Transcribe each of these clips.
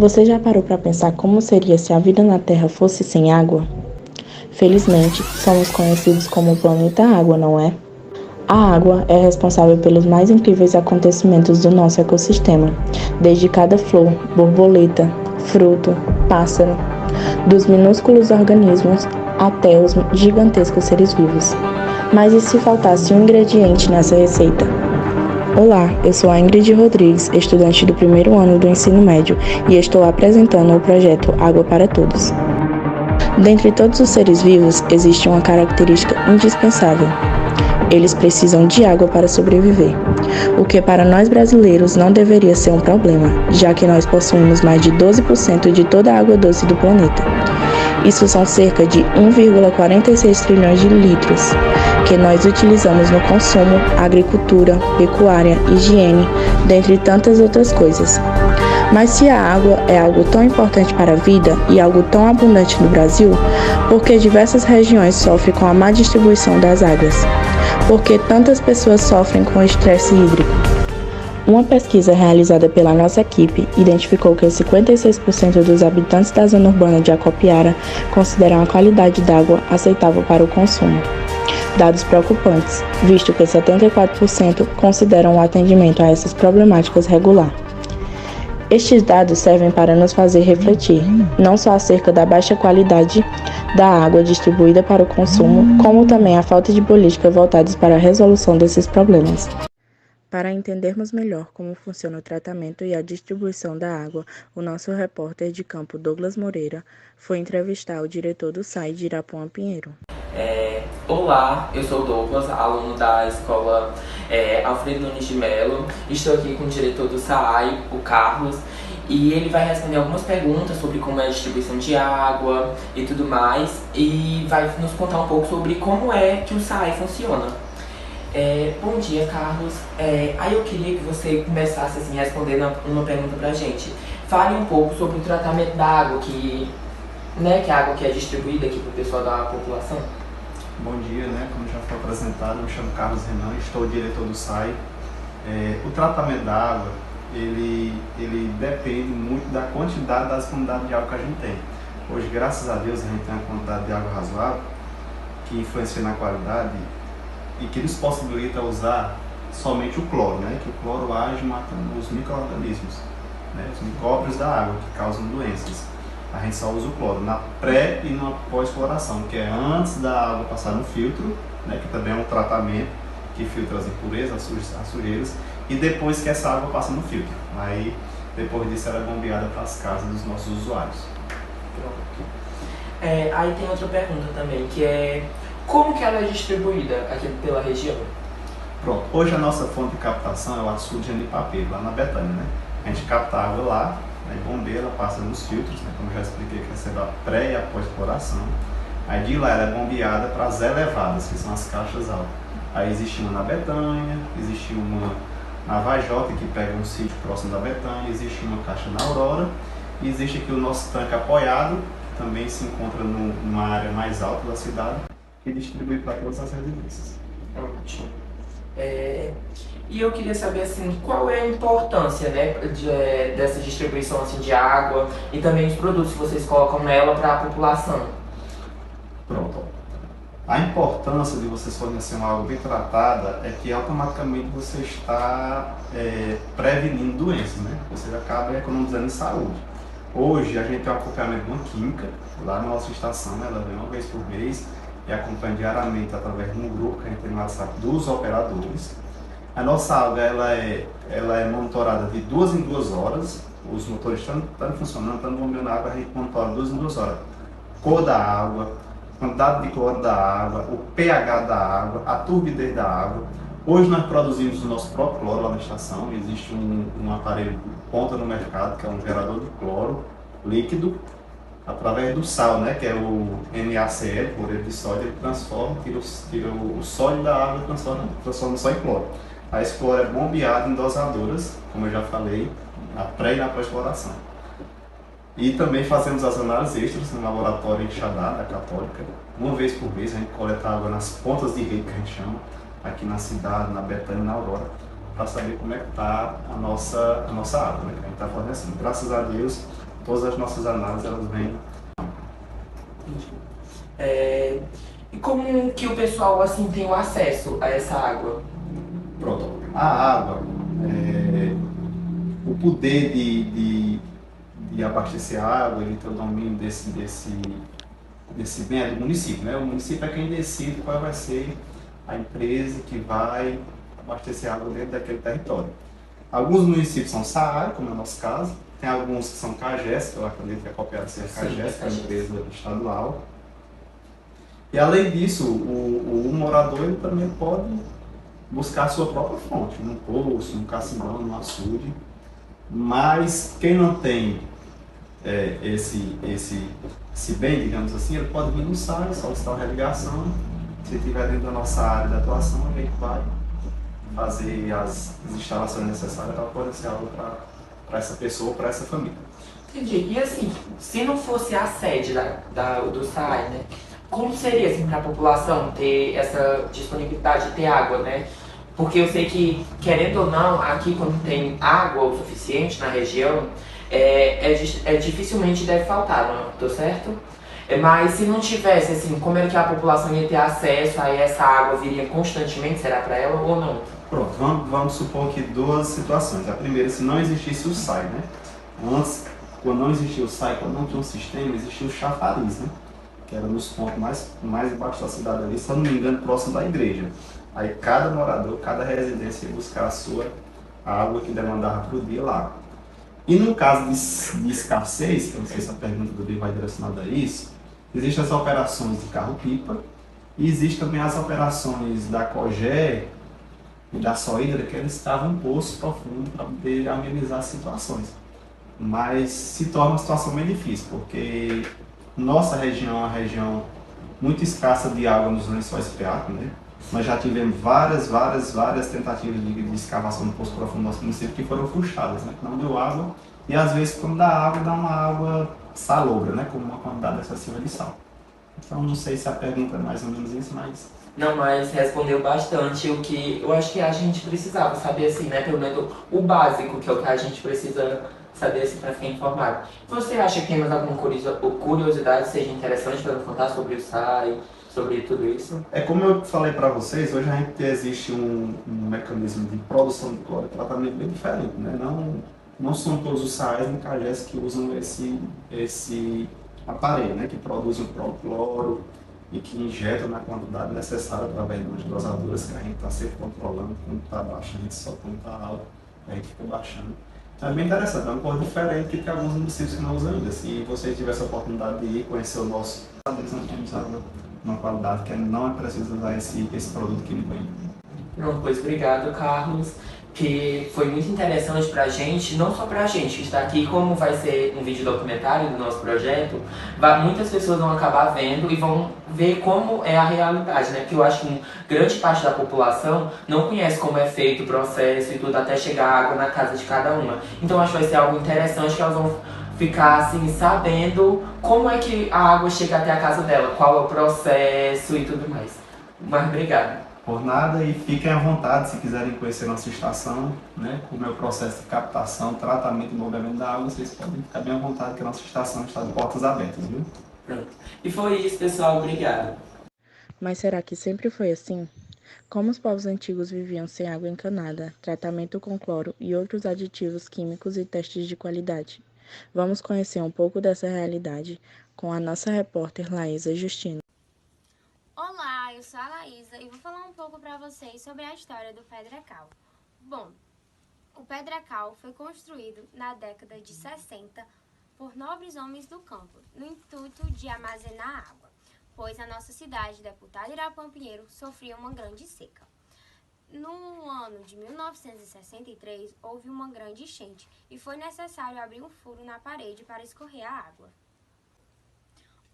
Você já parou para pensar como seria se a vida na Terra fosse sem água? Felizmente, somos conhecidos como o planeta Água, não é? A água é responsável pelos mais incríveis acontecimentos do nosso ecossistema, desde cada flor, borboleta, fruto, pássaro, dos minúsculos organismos até os gigantescos seres vivos. Mas e se faltasse um ingrediente nessa receita? Olá, eu sou a Ingrid Rodrigues, estudante do primeiro ano do ensino médio, e estou apresentando o projeto Água para Todos. Dentre todos os seres vivos, existe uma característica indispensável. Eles precisam de água para sobreviver, o que para nós brasileiros não deveria ser um problema, já que nós possuímos mais de 12% de toda a água doce do planeta. Isso são cerca de 1,46 trilhões de litros, que nós utilizamos no consumo, agricultura, pecuária, higiene, dentre tantas outras coisas. Mas se a água é algo tão importante para a vida e algo tão abundante no Brasil, por que diversas regiões sofrem com a má distribuição das águas? Por que tantas pessoas sofrem com o estresse hídrico? Uma pesquisa realizada pela nossa equipe identificou que 56% dos habitantes da zona urbana de Acopiara consideram a qualidade d'água aceitável para o consumo. Dados preocupantes, visto que 74% consideram o atendimento a essas problemáticas regular. Estes dados servem para nos fazer refletir, não só acerca da baixa qualidade da água distribuída para o consumo, como também a falta de políticas voltadas para a resolução desses problemas. Para entendermos melhor como funciona o tratamento e a distribuição da água, o nosso repórter de campo Douglas Moreira foi entrevistar o diretor do SAI de Irapuã Pinheiro. Olá, eu sou o Douglas, aluno da escola Alfredo Nunes de Mello. Estou aqui com o diretor do SAI, o Carlos, e ele vai responder algumas perguntas sobre como é a distribuição de água e tudo mais, e vai nos contar um pouco sobre como é que o SAI funciona. Bom dia, Carlos. Aí eu queria que você começasse assim, respondendo uma pergunta pra gente. Fale um pouco sobre o tratamento da água, que a água que é distribuída aqui para o pessoal da população. Bom dia, como já foi apresentado, eu me chamo Carlos Renan, estou diretor do SAI. O tratamento da água, ele depende muito da quantidade das quantidades de água que a gente tem. Hoje, graças a Deus, a gente tem uma quantidade de água razoável, que influencia na qualidade e que nos possibilita usar somente o cloro, que o cloro age matando os micro-organismos, os micróbios da água que causam doenças. A gente só usa o cloro na pré e na pós-cloração, que é antes da água passar no filtro, que também é um tratamento que filtra as impurezas, as sujeiras, e depois que essa água passa no filtro. Aí, depois disso, ela é bombeada para as casas dos nossos usuários. Pronto. Aí tem outra pergunta também, que é como que ela é distribuída aqui pela região? Pronto. Hoje a nossa fonte de captação é o açude de Anipapeiro, lá na Betânia, A gente capta a água lá, bombeia, ela passa nos filtros, como eu já expliquei, que recebe a pré e a pós-cloração. Aí de lá ela é bombeada para as elevadas, que são as caixas altas. Aí existe uma na Betânia, existe uma na Vajota, que pega um sítio próximo da Betânia, existe uma caixa na Aurora, e existe aqui o nosso tanque apoiado, que também se encontra numa área mais alta da cidade, que distribui para todas as residências. Ótimo. E eu queria saber assim, qual é a importância dessa distribuição assim, de água e também os produtos que vocês colocam nela para a população. Pronto. A importância de vocês fornecerem uma água bem tratada é que automaticamente você está prevenindo doenças, Você acaba economizando em saúde. Hoje a gente tem um acompanhamento de uma química lá na nossa estação, ela vem uma vez por mês e acompanha diariamente através de um grupo que a gente tem no WhatsApp dos operadores. A nossa água ela é monitorada de 2 em 2 horas, os motores estão funcionando, estão bombeando a água, a gente monitora 2 em 2 horas. Cor da água, quantidade de cloro da água, o pH da água, a turbidez da água. Hoje nós produzimos o nosso próprio cloro lá na estação, existe um aparelho ponta no mercado, que é um gerador de cloro líquido, através do sal, que é o NaCl, cloreto de sódio, ele transforma, tira o sódio da água e transforma só em cloro. Aí esse cloro é bombeado em dosadoras, como eu já falei, na pré e na pós-cloração. E também fazemos as análises extras no laboratório em Xadá, da Católica. Uma vez por mês a gente coleta água nas pontas de rede, que a gente chama, aqui na cidade, na Betânia e na Aurora, para saber como é que está a nossa água, que a gente está fornecendo. Graças a Deus, todas as nossas análises elas vêm. E como que o pessoal assim tem o acesso a essa água? Pronto. A água, o poder de abastecer a água, ele tem o domínio desse bem é do município, né? O município é quem decide qual vai ser a empresa que vai abastecer a água dentro daquele território. Alguns municípios são SAAR, como é o nosso caso, tem alguns que são CAGES, que eu acredito que é a cooperação CAGES, que é a empresa estadual. E além disso, o morador ele também pode buscar a sua própria fonte, num poço, num cacimbão, num açude. Mas quem não tem esse bem, digamos assim, ele pode vir no site, solicitar uma religação. Se estiver dentro da nossa área de atuação, a gente vai fazer as instalações necessárias para fornecer água para essa pessoa, para essa família. Entendi. E assim, se não fosse a sede do SAI, né? Como seria assim, para a população ter essa disponibilidade de ter água, né? Porque eu sei que, querendo ou não, aqui quando tem água o suficiente na região, dificilmente deve faltar, não tô certo? Mas se não tivesse, assim, como é que a população ia ter acesso a essa água, viria constantemente, será para ela ou não? Pronto, vamos supor aqui duas situações. A primeira, se não existisse o SAI, né? Antes, quando não existia o SAI, quando não tinha um sistema, existia o chafariz, né? Que era nos pontos mais embaixo da cidade ali, se eu não me engano, próximo da igreja. Aí cada morador, cada residência ia buscar a água que demandava para o dia lá. E no caso de escassez, que eu não sei se a pergunta do dia vai direcionada a isso, existem as operações de carro-pipa e existem também as operações da COGÉ e da Sohidra, que eles estavam um poço profundo para poder amenizar as situações. Mas se torna uma situação bem difícil, porque nossa região é uma região muito escassa de água nos lençóis freáticos, né? Nós já tivemos várias tentativas de escavação no poço profundo do nosso município que foram frustradas, né? Não deu água e às vezes quando dá água, dá uma água salobra, né? Com uma quantidade excessiva de sal. Então não sei se a pergunta é mais ou menos isso, mas... Não, mas respondeu bastante o que eu acho que a gente precisava saber, assim, né? Pelo menos o básico, que é o que a gente precisa saber, assim, para ficar informado. Você acha que tem mais alguma curiosidade seja interessante para contar sobre o SAI, sobre tudo isso? Como eu falei para vocês, hoje a gente existe um mecanismo de produção de cloro e tratamento bem diferente, né? Não são todos os SAIs nem CAGES que usam esse aparelho, né? Que produzem o próprio cloro e que injetam na quantidade necessária através de umas dosadoras que a gente está sempre controlando. Quando está baixo, a gente só quando está alto, a gente fica baixando. Então é bem interessante, é uma coisa diferente que tem alguns municípios que não usam ainda. Se você tiver essa oportunidade de ir conhecer o nosso, eles não têm usado uma qualidade que não é preciso usar esse produto que ele vem. Pronto, pois obrigado, Carlos, que foi muito interessante pra gente, não só pra gente que está aqui, como vai ser um vídeo documentário do nosso projeto, muitas pessoas vão acabar vendo e vão ver como é a realidade, né? Porque eu acho que grande parte da população não conhece como é feito o processo e tudo até chegar a água na casa de cada uma. Então acho que vai ser algo interessante que elas vão ficar assim, sabendo como é que a água chega até a casa dela, qual é o processo e tudo mais. Mas obrigado. Por nada, e fiquem à vontade se quiserem conhecer nossa estação, né, como é o processo de captação, tratamento e movimento da água, vocês podem ficar bem à vontade que a nossa estação está de portas abertas, viu? Pronto. E foi isso, pessoal. Obrigado. Mas será que sempre foi assim? Como os povos antigos viviam sem água encanada, tratamento com cloro e outros aditivos químicos e testes de qualidade? Vamos conhecer um pouco dessa realidade com a nossa repórter Laísa Justino. Olá, eu sou a Laísa e vou falar um pouco para vocês sobre a história do Pedrecal. Bom, o Pedrecal foi construído na década de 60 por nobres homens do campo, no intuito de armazenar água, pois a nossa cidade, Deputado Irapuã Pinheiro, sofria uma grande seca. No ano de 1963, houve uma grande enchente e foi necessário abrir um furo na parede para escorrer a água.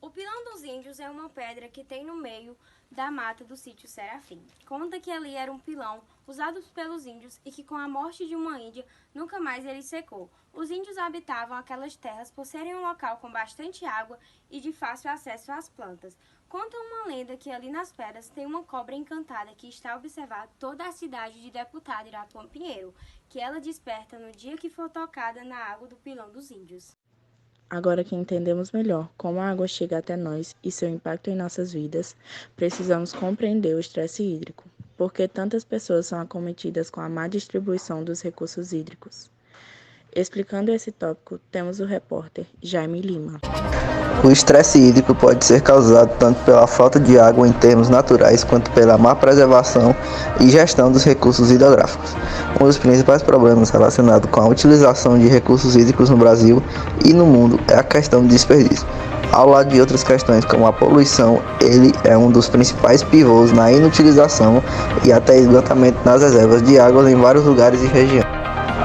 O Pilão dos Índios é uma pedra que tem no meio da mata do sítio Serafim. Conta que ali era um pilão usado pelos índios e que com a morte de uma índia, nunca mais ele secou. Os índios habitavam aquelas terras por serem um local com bastante água e de fácil acesso às plantas. Conta uma lenda que ali nas pedras tem uma cobra encantada que está a observar toda a cidade de Deputado Irapuã Pinheiro, que ela desperta no dia que for tocada na água do Pilão dos Índios. Agora que entendemos melhor como a água chega até nós e seu impacto em nossas vidas, precisamos compreender o estresse hídrico, porque tantas pessoas são acometidas com a má distribuição dos recursos hídricos. Explicando esse tópico, temos o repórter Jaime Lima. O estresse hídrico pode ser causado tanto pela falta de água em termos naturais quanto pela má preservação e gestão dos recursos hidrográficos. Um dos principais problemas relacionados com a utilização de recursos hídricos no Brasil e no mundo é a questão do desperdício. Ao lado de outras questões como a poluição, ele é um dos principais pivôs na inutilização e até esgotamento nas reservas de água em vários lugares e regiões.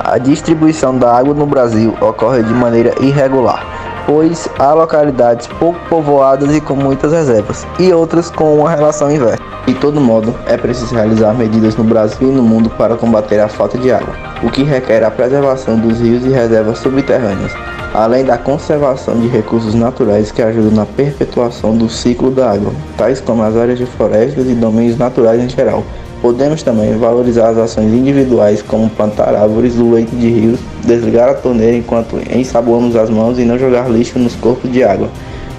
A distribuição da água no Brasil ocorre de maneira irregular, pois há localidades pouco povoadas e com muitas reservas, e outras com uma relação inversa. De todo modo, é preciso realizar medidas no Brasil e no mundo para combater a falta de água, o que requer a preservação dos rios e reservas subterrâneas, além da conservação de recursos naturais que ajudam na perpetuação do ciclo da água, tais como as áreas de florestas e domínios naturais em geral. Podemos também valorizar as ações individuais como plantar árvores do leito de rios, desligar a torneira enquanto ensaboamos as mãos e não jogar lixo nos corpos de água,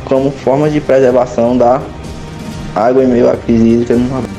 como formas de preservação da água em meio à crise hídrica no Nordeste.